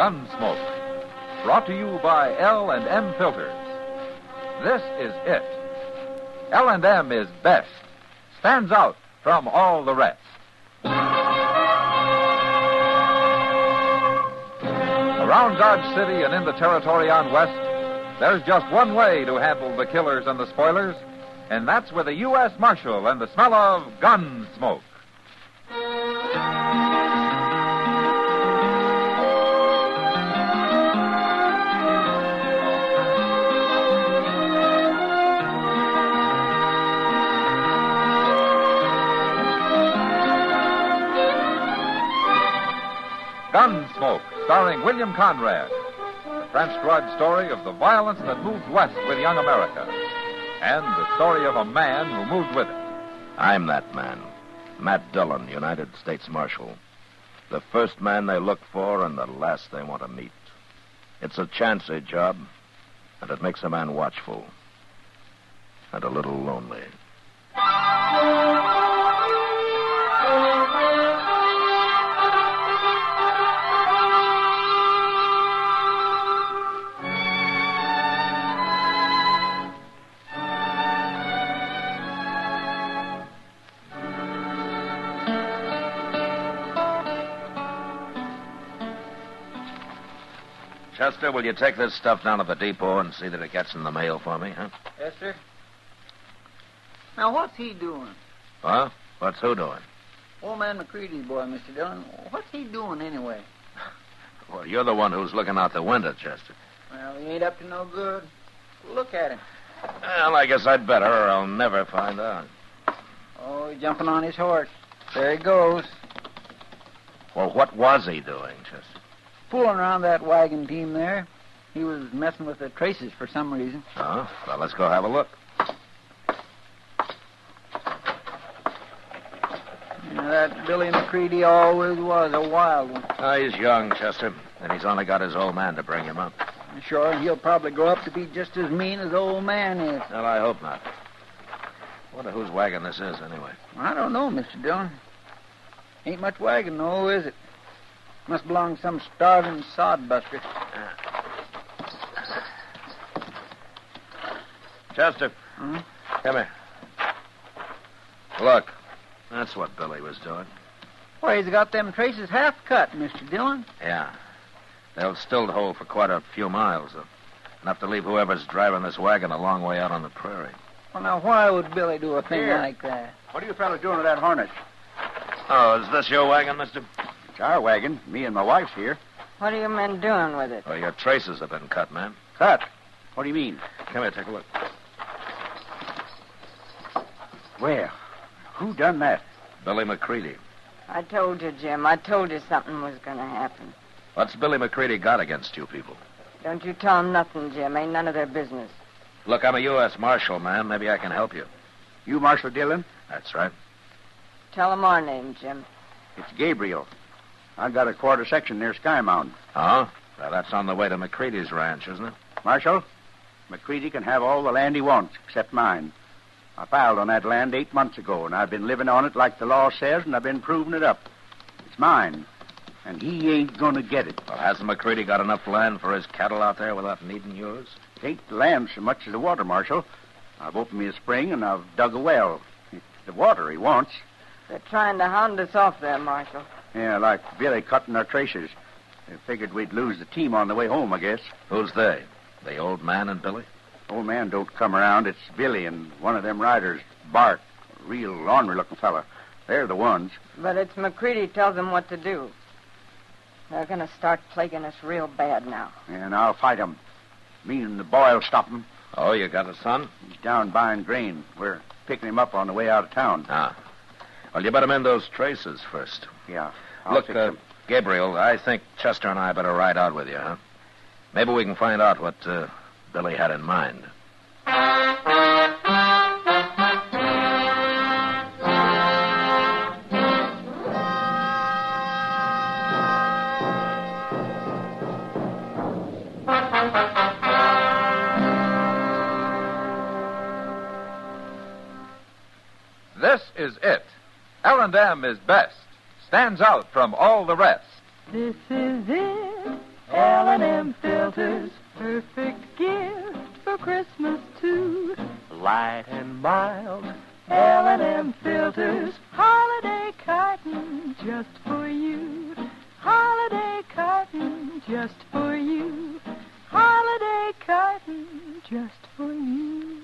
Gunsmoke, brought to you by L&M Filters. This is it. L&M is best, stands out from all the rest. Around Dodge City and in the territory on West, there's just one way to handle the killers and the spoilers, and that's with a U.S. Marshal and the smell of Gunsmoke. Gunsmoke, starring William Conrad. The transcribed story of the violence that moved west with young America. And the story of a man who moved with it. I'm that man. Matt Dillon, United States Marshal. The first man they look for and the last they want to meet. It's a chancy job, and it makes a man watchful. And a little lonely. Chester, will you take this stuff down to the depot and see that it gets in the mail for me, huh? Yes, sir. Now, what's he doing? Huh? What's who doing? Old man McCready's boy, Mr. Dillon. What's he doing anyway? Well, you're the one who's looking out the window, Chester. Well, he ain't up to no good. Look at him. Well, I guess I'd better, or I'll never find out. Oh, he's jumping on his horse. There he goes. Well, what was he doing, Chester? Fooling around that wagon team there. He was messing with the traces for some reason. Oh, well, let's go have a look. Yeah, that Billy McCready always was a wild one. Oh, he's young, Chester, and he's only got his old man to bring him up. Sure, and he'll probably grow up to be just as mean as the old man is. Well, I hope not. Wonder whose wagon this is, anyway. I don't know, Mr. Dillon. Ain't much wagon, though, is it? Must belong to some starving sodbuster. Chester. Hmm? Come here. Look, that's what Billy was doing. Why, he's got them traces half cut, Mr. Dillon. Yeah. They'll still hold for quite a few miles, though. Enough to leave whoever's driving this wagon a long way out on the prairie. Well, now, why would Billy do a thing like that? What are you fellas doing with that harness? Oh, is this your wagon, mister? It's our wagon. Me and my wife's here. What are you men doing with it? Oh, your traces have been cut, man. Cut? What do you mean? Come here, take a look. Well, who done that? Billy McCready. I told you, Jim. I told you something was going to happen. What's Billy McCready got against you people? Don't you tell them nothing, Jim. Ain't none of their business. Look, I'm a U.S. Marshal, man. Maybe I can help you. You Marshal Dillon? That's right. Tell them our name, Jim. It's Gabriel. I've got a quarter section near Sky Mountain. Oh? Well, that's on the way to McCready's ranch, isn't it? Marshal, McCready can have all the land he wants, except mine. I filed on that land 8 months ago, and I've been living on it like the law says, and I've been proving it up. It's mine, and he ain't going to get it. Well, hasn't McCready got enough land for his cattle out there without needing yours? It ain't the land so much as the water, Marshal. I've opened me a spring, and I've dug a well. It's the water he wants. They're trying to hound us off there, Marshal. Yeah, like Billy cutting our traces. They figured we'd lose the team on the way home, I guess. Who's they? The old man and Billy? Old man don't come around. It's Billy and one of them riders, Bart, a real ornery-looking fella. They're the ones. But it's McCready tells them what to do. They're going to start plaguing us real bad now. And I'll fight 'em. Me and the boy'll stop 'em. Oh, you got a son? He's down buying grain. We're picking him up on the way out of town. Ah. Well, you better mend those traces first. Yeah. Look, Gabriel, I think Chester and I better ride out with you, huh? Maybe we can find out what Billy had in mind. This is it. L&M is best. Stands out from all the rest. This is it. L&M filters, perfect gift for Christmas too. Light and mild. L&M filters, holiday carton just for you. Holiday carton just for you. Holiday carton just for you.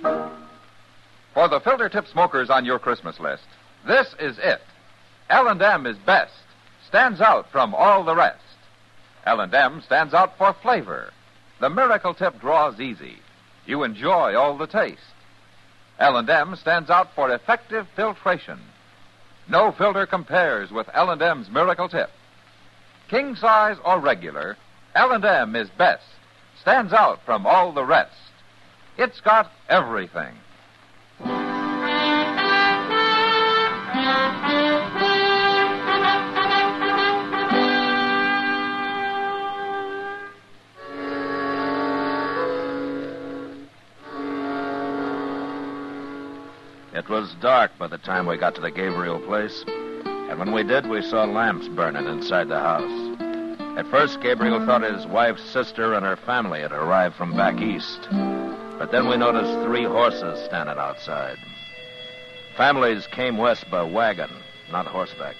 For the filter tip smokers on your Christmas list, this is it. L&M is best, stands out from all the rest. L&M stands out for flavor. The miracle tip draws easy. You enjoy all the taste. L&M stands out for effective filtration. No filter compares with L&M's miracle tip. King size or regular, L&M is best, stands out from all the rest. It's got everything. It was dark by the time we got to the Gabriel place, and when we did, we saw lamps burning inside the house. At first, Gabriel thought his wife's sister and her family had arrived from back east, but then we noticed 3 horses standing outside. Families came west by wagon, not horseback.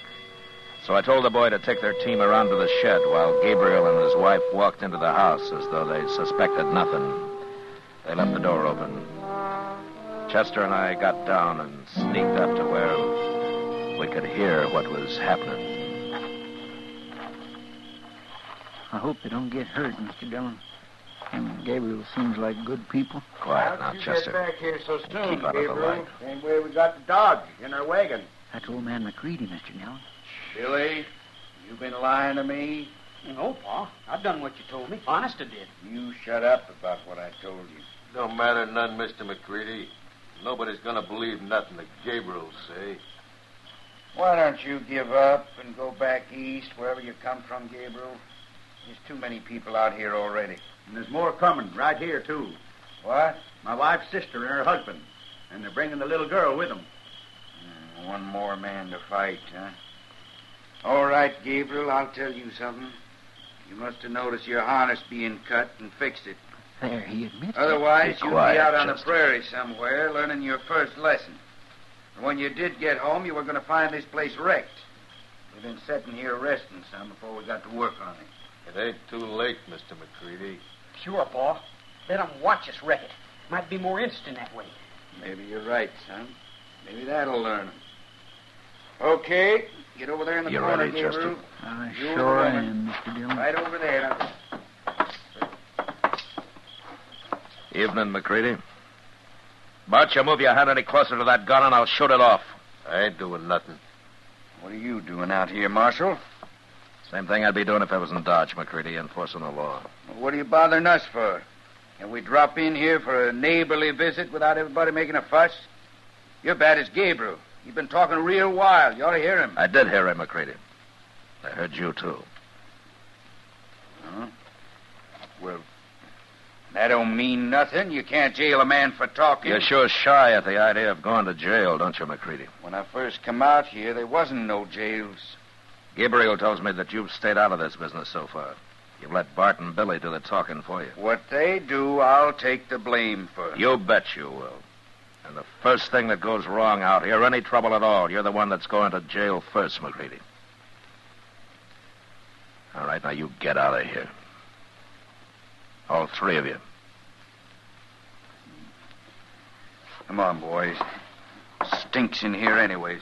So I told the boy to take their team around to the shed while Gabriel and his wife walked into the house as though they suspected nothing. They left the door open. Chester and I got down and sneaked up to where we could hear what was happening. I hope they don't get hurt, Mr. Dillon. Him and Gabriel seems like good people. Quiet now, How'd you Chester. get back here so soon, Keep out of the Gabriel? light. Same way we got the dog in our wagon. That's old man McCready, Mr. Dillon. Billy, you been lying to me? No, Pa. I done what you told me. Honest, I did. You shut up about what I told you. Don't matter none, Mr. McCready. Nobody's going to believe nothing that Gabriel say. Why don't you give up and go back east, wherever you come from, Gabriel? There's too many people out here already. And there's more coming, right here, too. What? My wife's sister and her husband. And they're bringing the little girl with them. One more man to fight, huh? All right, Gabriel, I'll tell you something. You must have noticed your harness being cut and fixed it. There, he admits. Otherwise, Be you'd quiet, be out on the Chester. prairie somewhere learning your first lesson. And when you did get home, you were going to find this place wrecked. We've been sitting here resting some before we got to work on it. It ain't too late, Mr. McCready. Sure, Pa. Let 'em watch us wreck it. Might be more interesting that way. Maybe you're right, son. Maybe that'll learn 'em. Okay, get over there in the You corner, ready, Chester? Gabriel. I You and sure the woman. am, Mr. Dillon. Right over there. Now. Evening, McCready. Bart, you move your hand any closer to that gun and I'll shoot it off. I ain't doing nothing. What are you doing out here, Marshal? Same thing I'd be doing if I was in Dodge, McCready, enforcing the law. Well, what are you bothering us for? Can we drop in here for a neighborly visit without everybody making a fuss? You're bad as Gabriel. You've been talking real wild. You ought to hear him. I did hear him, McCready. I heard you, too. Huh? Well, that don't mean nothing. You can't jail a man for talking. You're sure shy at the idea of going to jail, don't you, McCready? When I first come out here, there wasn't no jails. Gabriel tells me that you've stayed out of this business so far. You've let Bart and Billy do the talking for you. What they do, I'll take the blame for. You bet you will. And the first thing that goes wrong out here, any trouble at all, you're the one that's going to jail first, McCready. All right, now you get out of here. All 3 of you. Come on, boys. Stinks in here anyways.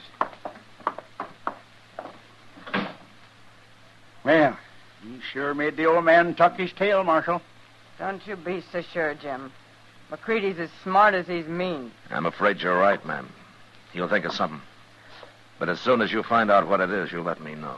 Well, you sure made the old man tuck his tail, Marshal. Don't you be so sure, Jim. McCready's as smart as he's mean. I'm afraid you're right, ma'am. He'll think of something. But as soon as you find out what it is, you'll let me know.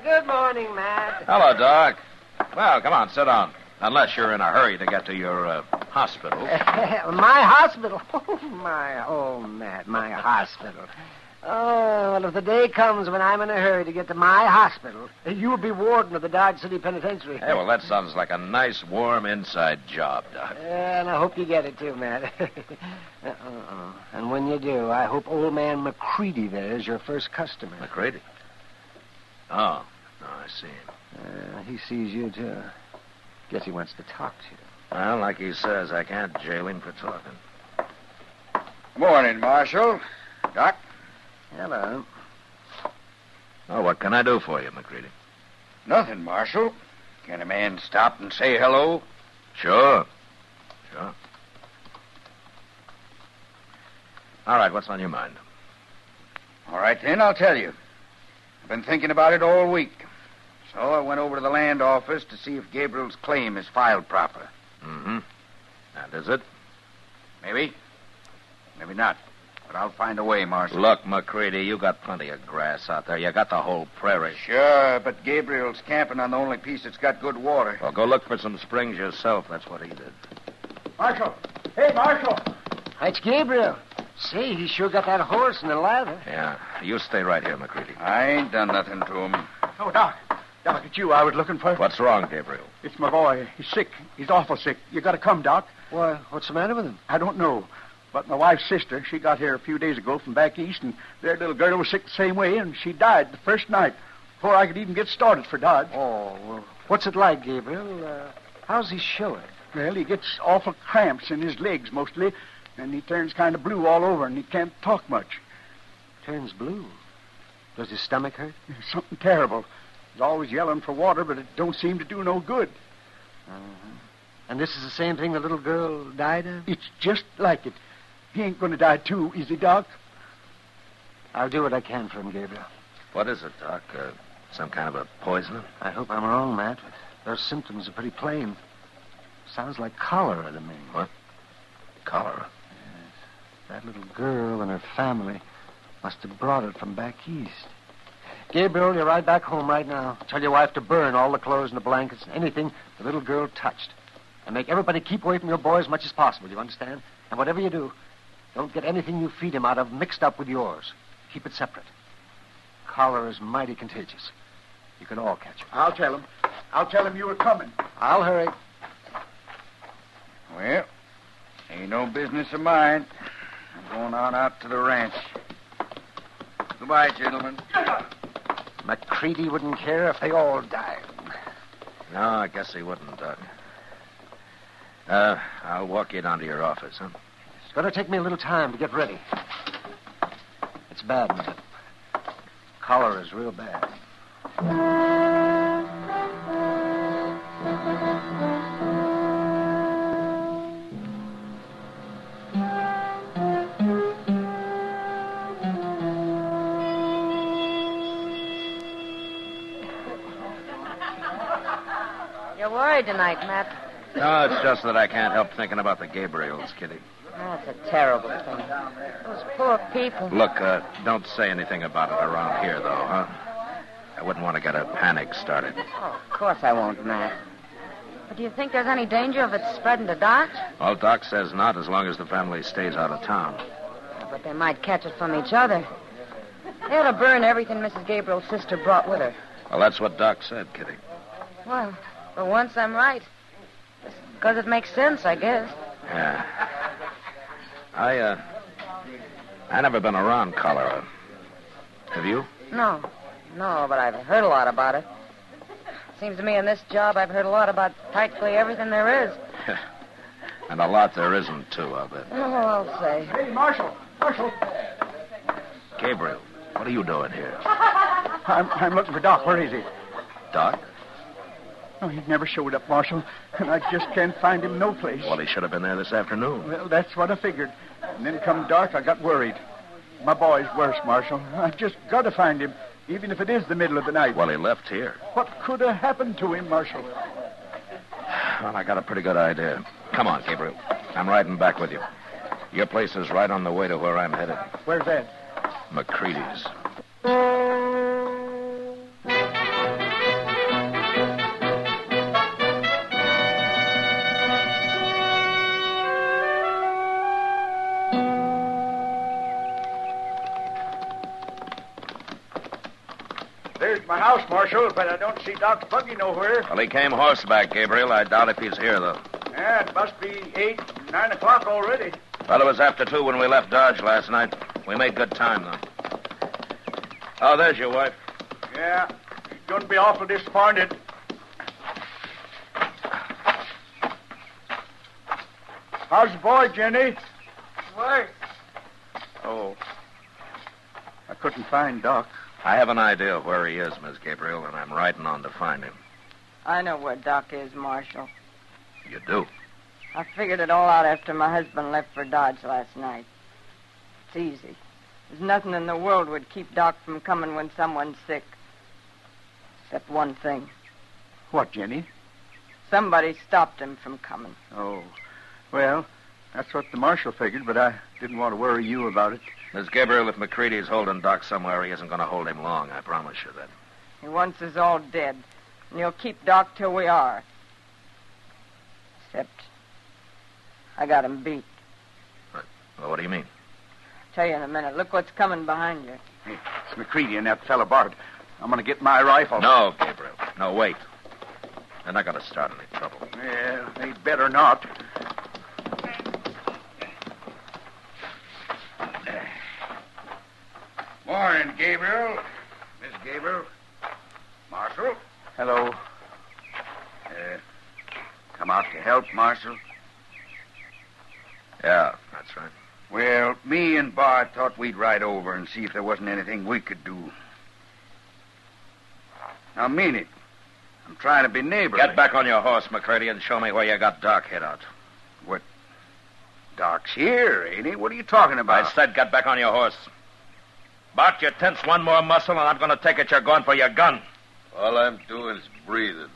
Good morning, Matt. Hello, Doc. Well, come on, sit down. Unless you're in a hurry to get to your hospital. My hospital? Oh, Matt, my hospital. Oh, well, if the day comes when I'm in a hurry to get to my hospital, you'll be warden of the Dodge City Penitentiary. Hey, well, that sounds like a nice, warm inside job, Doc. Yeah, and I hope you get it, too, Matt. And when you do, I hope old man McCready there is your first customer. McCready? Oh, no, I see him. He sees you, too. Guess he wants to talk to you. Well, like he says, I can't jail him for talking. Morning, Marshal. Doc? Hello. Oh, what can I do for you, McCready? Nothing, Marshal. Can a man stop and say hello? Sure. All right, what's on your mind? All right, then, I'll tell you. I've been thinking about it all week. So I went over to the land office to see if Gabriel's claim is filed proper. Mm-hmm. And is it? Maybe. Maybe not. But I'll find a way, Marshal. Look, McCready, you got plenty of grass out there. You got the whole prairie. Sure, but Gabriel's camping on the only piece that's got good water. Well, go look for some springs yourself. That's what he did. Marshal! Hey, Marshal! It's Gabriel. Say, he sure got that horse and the lather. Yeah. You stay right here, McCready. I ain't done nothing to him. Oh, Doc. Doc, it's you I was looking for. What's wrong, Gabriel? It's my boy. He's sick. He's awful sick. You got to come, Doc. Why, what's the matter with him? I don't know. But my wife's sister, she got here a few days ago from back east, and their little girl was sick the same way, and she died the first night before I could even get started for Dodge. Oh, well, what's it like, Gabriel? How's he showing? Well, he gets awful cramps in his legs mostly, and he turns kind of blue all over, and he can't talk much. Turns blue? Does his stomach hurt? Something terrible. He's always yelling for water, but it don't seem to do no good. Uh-huh. And this is the same thing the little girl died of? It's just like it. He ain't going to die, too, is he, Doc? I'll do what I can for him, Gabriel. What is it, Doc? Some kind of a poison? I hope I'm wrong, Matt. But those symptoms are pretty plain. Sounds like cholera to me. What? Cholera? Yes. That little girl and her family must have brought it from back east. Gabriel, you ride back home right now. Tell your wife to burn all the clothes and the blankets and anything the little girl touched. And make everybody keep away from your boy as much as possible, you understand? And whatever you do, don't get anything you feed him out of mixed up with yours. Keep it separate. Cholera is mighty contagious. You can all catch it. I'll tell him. I'll tell him you were coming. I'll hurry. Well, ain't no business of mine. I'm going on out to the ranch. Goodbye, gentlemen. McCready wouldn't care if they all died. No, I guess he wouldn't, Doc. I'll walk you down to your office, huh? It's going to take me a little time to get ready. It's bad, Matt. Cholera is real bad. You're worried tonight, Matt. No, it's just that I can't help thinking about the Gabriels, Kitty. That's a terrible thing. Those poor people. Look, don't say anything about it around here, though, huh? I wouldn't want to get a panic started. Oh, of course I won't, Matt. But do you think there's any danger of it spreading to Dodge? Well, Doc says not, as long as the family stays out of town. But they might catch it from each other. They ought to burn everything Mrs. Gabriel's sister brought with her. Well, that's what Doc said, Kitty. Well, for once I'm right. Just because it makes sense, I guess. Yeah. I never been around cholera. Have you? No, but I've heard a lot about it. Seems to me in this job I've heard a lot about practically everything there is. And a lot there isn't, too, I'll bet. Oh, I'll say. Hey, Marshal! Marshal! Gabriel, what are you doing here? I'm looking for Doc. Where is he? Doc? Oh, he never showed up, Marshal, and I just can't find him no place. Well, he should have been there this afternoon. Well, that's what I figured. And then come dark, I got worried. My boy's worse, Marshal. I just got to find him, even if it is the middle of the night. Well, he left here. What could have happened to him, Marshal? Well, I got a pretty good idea. Come on, Gabriel. I'm riding back with you. Your place is right on the way to where I'm headed. Where's that? McCready's. my house, Marshal, but I don't see Doc's buggy nowhere. Well, he came horseback, Gabriel. I doubt if he's here, though. Yeah, it must be 8, 9 o'clock already. Well, it was after 2 when we left Dodge last night. We made good time, though. Oh, there's your wife. Yeah, he's going to be awful disappointed. How's the boy, Jenny? Worse. Oh. I couldn't find Doc. I have an idea of where he is, Miss Gabriel, and I'm riding on to find him. I know where Doc is, Marshal. You do? I figured it all out after my husband left for Dodge last night. It's easy. There's nothing in the world would keep Doc from coming when someone's sick. Except one thing. What, Jenny? Somebody stopped him from coming. Oh. Well, that's what the marshal figured, but I didn't want to worry you about it. Miss Gabriel, if McCready's holding Doc somewhere, he isn't going to hold him long. I promise you that. He wants us all dead, and he'll keep Doc till we are. Except I got him beat. Well, what do you mean? I'll tell you in a minute. Look what's coming behind you. Hey, it's McCready and that fella Bart. I'm going to get my rifle. No, Gabriel. No, wait. They're not going to start any trouble. Yeah, they better not. Morning, Gabriel. Miss Gabriel. Marshal. Hello. Come out to help, Marshal? Yeah, that's right. Well, me and Bart thought we'd ride over and see if there wasn't anything we could do. Now, mean it. I'm trying to be neighborly. Get back on your horse, McCready, and show me where you got Doc hid out. What? Doc's here, ain't he? What are you talking about? I said get back on your horse. Bart, you tense one more muscle, and I'm going to take it you're going for your gun. All I'm doing is breathing.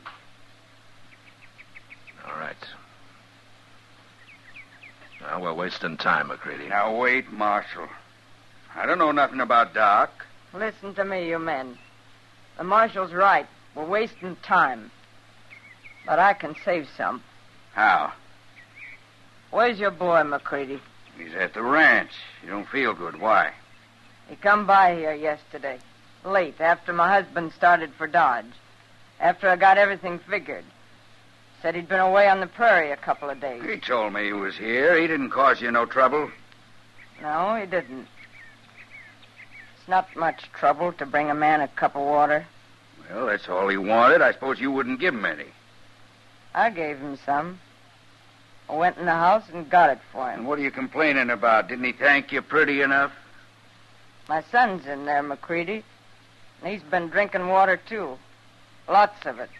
All right. Now, we're wasting time, McCready. Now, wait, Marshal. I don't know nothing about Doc. Listen to me, you men. The marshal's right. We're wasting time. But I can save some. How? Where's your boy, McCready? He's at the ranch. You don't feel good. Why? He come by here yesterday. Late, after my husband started for Dodge. After I got everything figured. Said he'd been away on the prairie a couple of days. He told me he was here. He didn't cause you no trouble. No, he didn't. It's not much trouble to bring a man a cup of water. Well, that's all he wanted. I suppose you wouldn't give him any. I gave him some. I went in the house and got it for him. And what are you complaining about? Didn't he thank you pretty enough? My son's in there, McCready. And he's been drinking water, too. Lots of it.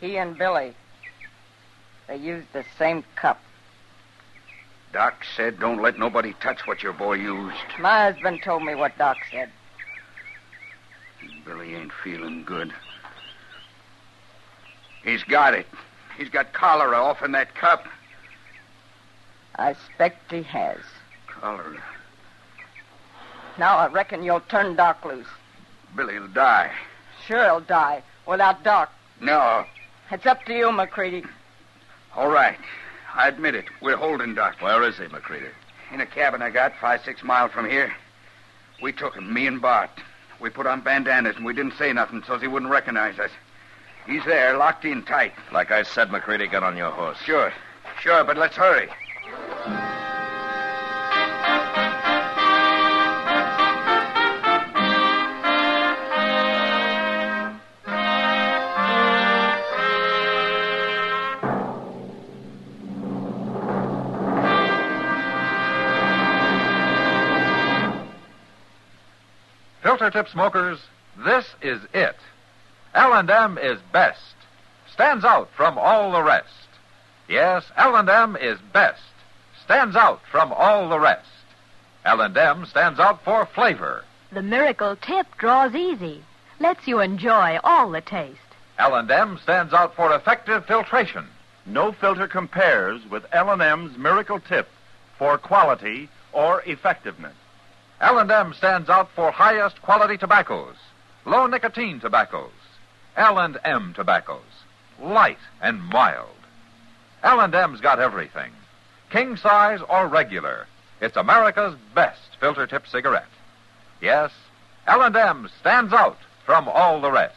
He and Billy. They used the same cup. Doc said don't let nobody touch what your boy used. My husband told me what Doc said. Billy ain't feeling good. He's got it. He's got cholera off in that cup. I expect he has. Cholera. Now I reckon you'll turn Doc loose. Billy'll die. Sure he'll die. Without Doc. No. It's up to you, McCready. All right. I admit it. We're holding Doc. Where is he, McCready? In a cabin I got 5-6 miles from here. We took him, me and Bart. We put on bandanas and we didn't say nothing so he wouldn't recognize us. He's there, locked in tight. Like I said, McCready, get on your horse. Sure, but let's hurry. Filter tip smokers, this is it. L&M is best. Stands out from all the rest. Yes, L&M is best. Stands out from all the rest. L&M stands out for flavor. The miracle tip draws easy. Lets you enjoy all the taste. L&M stands out for effective filtration. No filter compares with L&M's Miracle Tip for quality or effectiveness. L&M stands out for highest quality tobaccos, low nicotine tobaccos, L&M tobaccos, light and mild. L&M's got everything, king size or regular. It's America's best filter tip cigarette. Yes, L&M stands out from all the rest.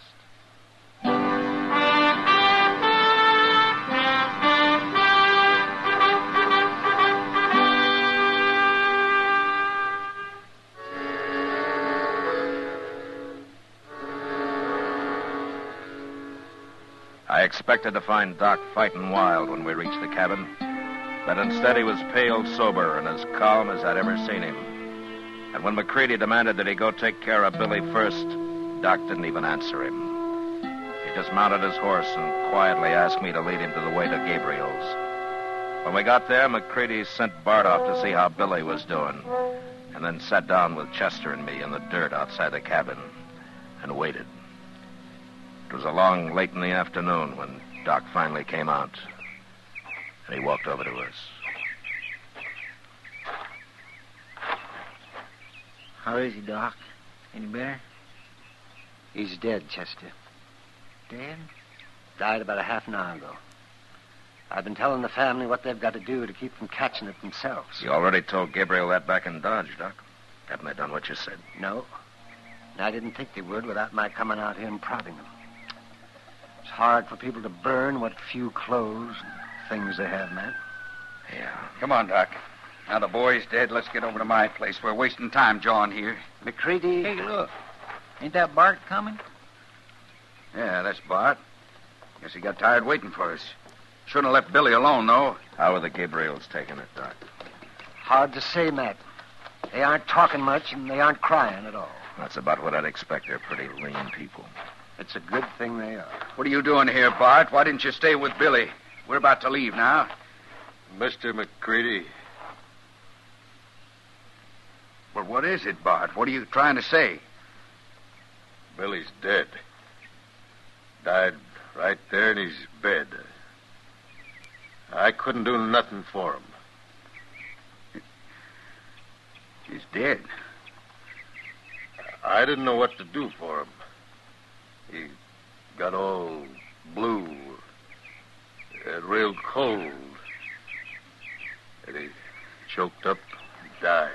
I expected to find Doc fighting wild when we reached the cabin, but instead he was pale, sober, and as calm as I'd ever seen him. And when McCready demanded that he go take care of Billy first, Doc didn't even answer him. He just mounted his horse and quietly asked me to lead him to the way to Gabriel's. When we got there, McCready sent Bart off to see how Billy was doing, and then sat down with Chester and me in the dirt outside the cabin and waited. It was along late in the afternoon when Doc finally came out, and he walked over to us. How is he, Doc? Any better? He's dead, Chester. Dead? Died about a half an hour ago. I've been telling the family what they've got to do to keep from catching it themselves. You already told Gabriel that back in Dodge, Doc. Haven't they done what you said? No. And I didn't think they would without my coming out here and prodding them. It's hard for people to burn what few clothes and things they have, man. Yeah. Come on, Doc. Now the boy's dead. Let's get over to my place. We're wasting time, John, here. McCready. Hey, look. Ain't that Bart coming? Yeah, that's Bart. Guess he got tired waiting for us. Shouldn't have left Billy alone, though. How are the Gabriels taking it, Doc? Hard to say, Matt. They aren't talking much, and they aren't crying at all. That's about what I'd expect. They're pretty lean people. It's a good thing they are. What are you doing here, Bart? Why didn't you stay with Billy? We're about to leave now. Mr. McCready. Well, what is it, Bart? What are you trying to say? Billy's dead. Died right there in his bed. I couldn't do nothing for him. He's dead. I didn't know what to do for him. He got all blue, real cold, and he choked up and died.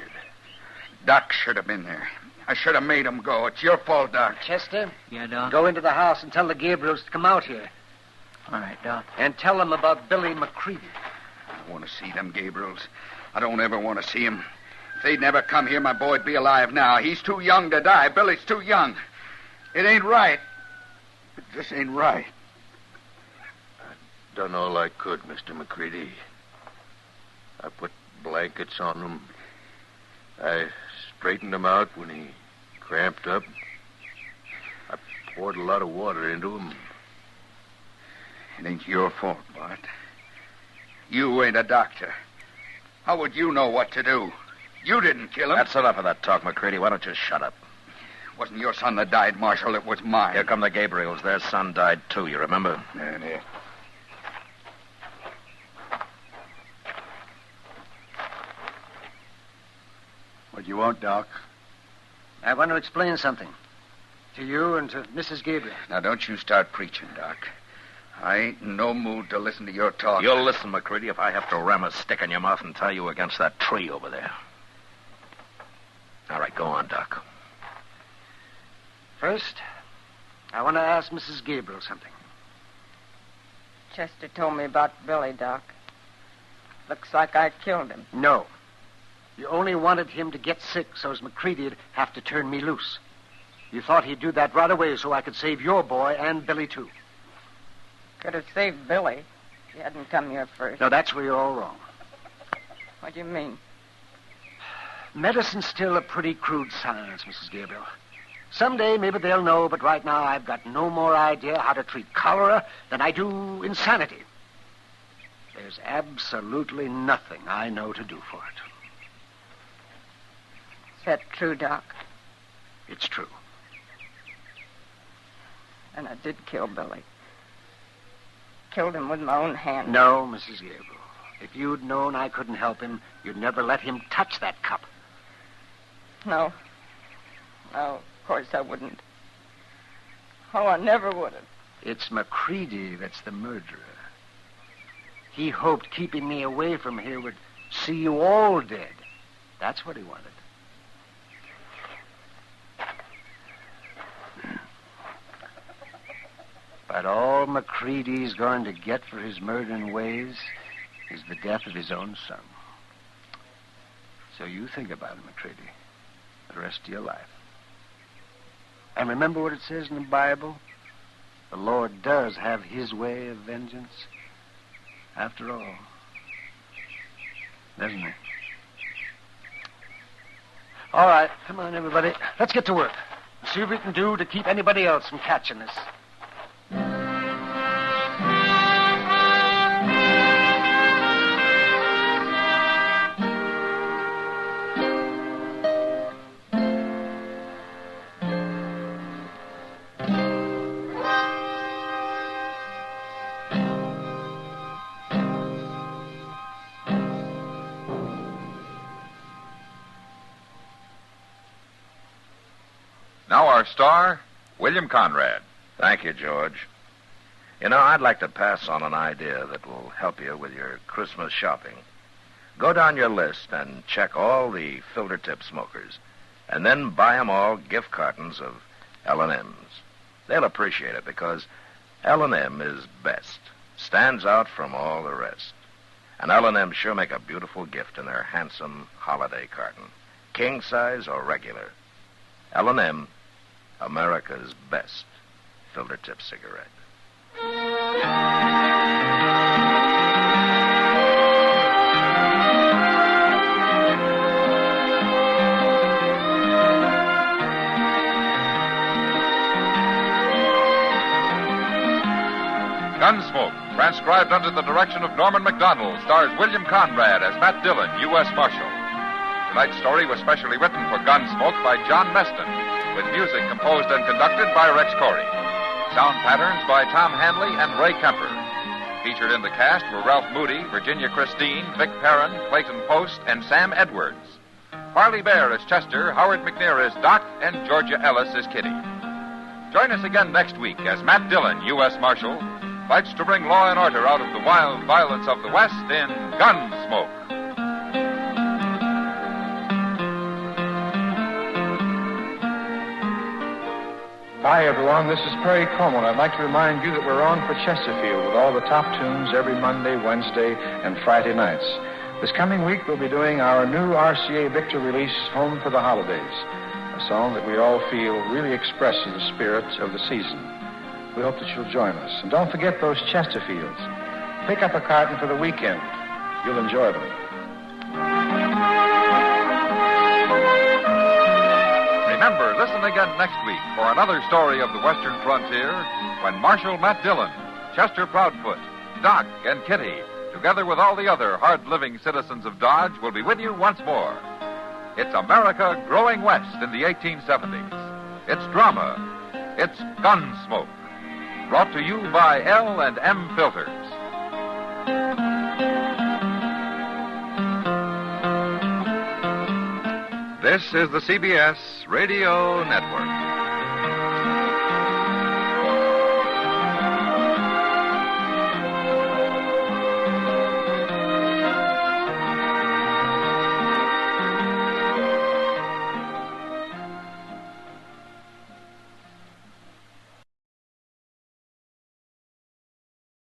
Doc should have been there. I should have made him go. It's your fault, Doc. Chester? Yeah, Doc? Go into the house and tell the Gabriels to come out here. All right, Doc. And tell them about Billy McCready. I don't want to see them Gabriels. I don't ever want to see him. If they'd never come here, my boy'd be alive now. He's too young to die. Billy's too young. It ain't right. It just ain't right. I done all I could, Mr. McCready. I put blankets on him. I straightened him out when he cramped up. I poured a lot of water into him. It ain't your fault, Bart. You ain't a doctor. How would you know what to do? You didn't kill him. That's enough of that talk, McCready. Why don't you shut up? It wasn't your son that died, Marshal. It was mine. Here come the Gabriels. Their son died, too, you remember? Yeah. What do you want, Doc? I want to explain something. To you and to Mrs. Gabriel. Now, don't you start preaching, Doc. I ain't in no mood to listen to your talk. You'll listen, McCready, if I have to ram a stick in your mouth and tie you against that tree over there. All right, go on, Doc. First, I want to ask Mrs. Gabriel something. Chester told me about Billy, Doc. Looks like I killed him. No. You only wanted him to get sick so as McCready'd have to turn me loose. You thought he'd do that right away so I could save your boy and Billy, too. Could have saved Billy if he hadn't come here first. No, that's where you're all wrong. What do you mean? Medicine's still a pretty crude science, Mrs. Gabriel. Someday maybe they'll know, but right now I've got no more idea how to treat cholera than I do insanity. There's absolutely nothing I know to do for it. Is that true, Doc? It's true. And I did kill Billy. Killed him with my own hand. No, Mrs. Gabriel. If you'd known I couldn't help him, you'd never let him touch that cup. No. No, of course I wouldn't. Oh, I never would have. It's McCready that's the murderer. He hoped keeping me away from here would see you all dead. That's what he wanted. But all McCready's going to get for his murdering ways is the death of his own son. So you think about it, McCready, the rest of your life. And remember what it says in the Bible? The Lord does have his way of vengeance, after all. Doesn't he? All right, come on, everybody. Let's get to work. See what we can do to keep anybody else from catching us. Now our star, William Conrad. Thank you, George. You know, I'd like to pass on an idea that will help you with your Christmas shopping. Go down your list and check all the filter tip smokers, and then buy them all gift cartons of L&M's. They'll appreciate it because L&M is best, stands out from all the rest. And L&M sure make a beautiful gift in their handsome holiday carton, king size or regular. L&M, America's best filter tip cigarette. Gunsmoke, transcribed under the direction of Norman MacDonald, stars William Conrad as Matt Dillon, U.S. Marshal. Tonight's story was specially written for Gunsmoke by John Meston, with music composed and conducted by Rex Corey. Sound patterns by Tom Hanley and Ray Kemper. Featured in the cast were Ralph Moody, Virginia Christine, Vic Perrin, Clayton Post, and Sam Edwards. Harley Bear is Chester, Howard McNear is Doc, and Georgia Ellis is Kitty. Join us again next week as Matt Dillon, U.S. Marshal, fights to bring law and order out of the wild violence of the West in Gunsmoke. Hi, everyone. This is Perry Como, and I'd like to remind you that we're on for Chesterfield with all the top tunes every Monday, Wednesday, and Friday nights. This coming week, we'll be doing our new RCA Victor release, Home for the Holidays, a song that we all feel really expresses the spirit of the season. We hope that you'll join us. And don't forget those Chesterfields. Pick up a carton for the weekend. You'll enjoy them. Remember, listen again next week for another story of the Western frontier when Marshal Matt Dillon, Chester Proudfoot, Doc, and Kitty, together with all the other hard-living citizens of Dodge, will be with you once more. It's America growing west in the 1870s. It's drama. It's Gunsmoke. Brought to you by L&M Filters. This is the CBS Radio Network.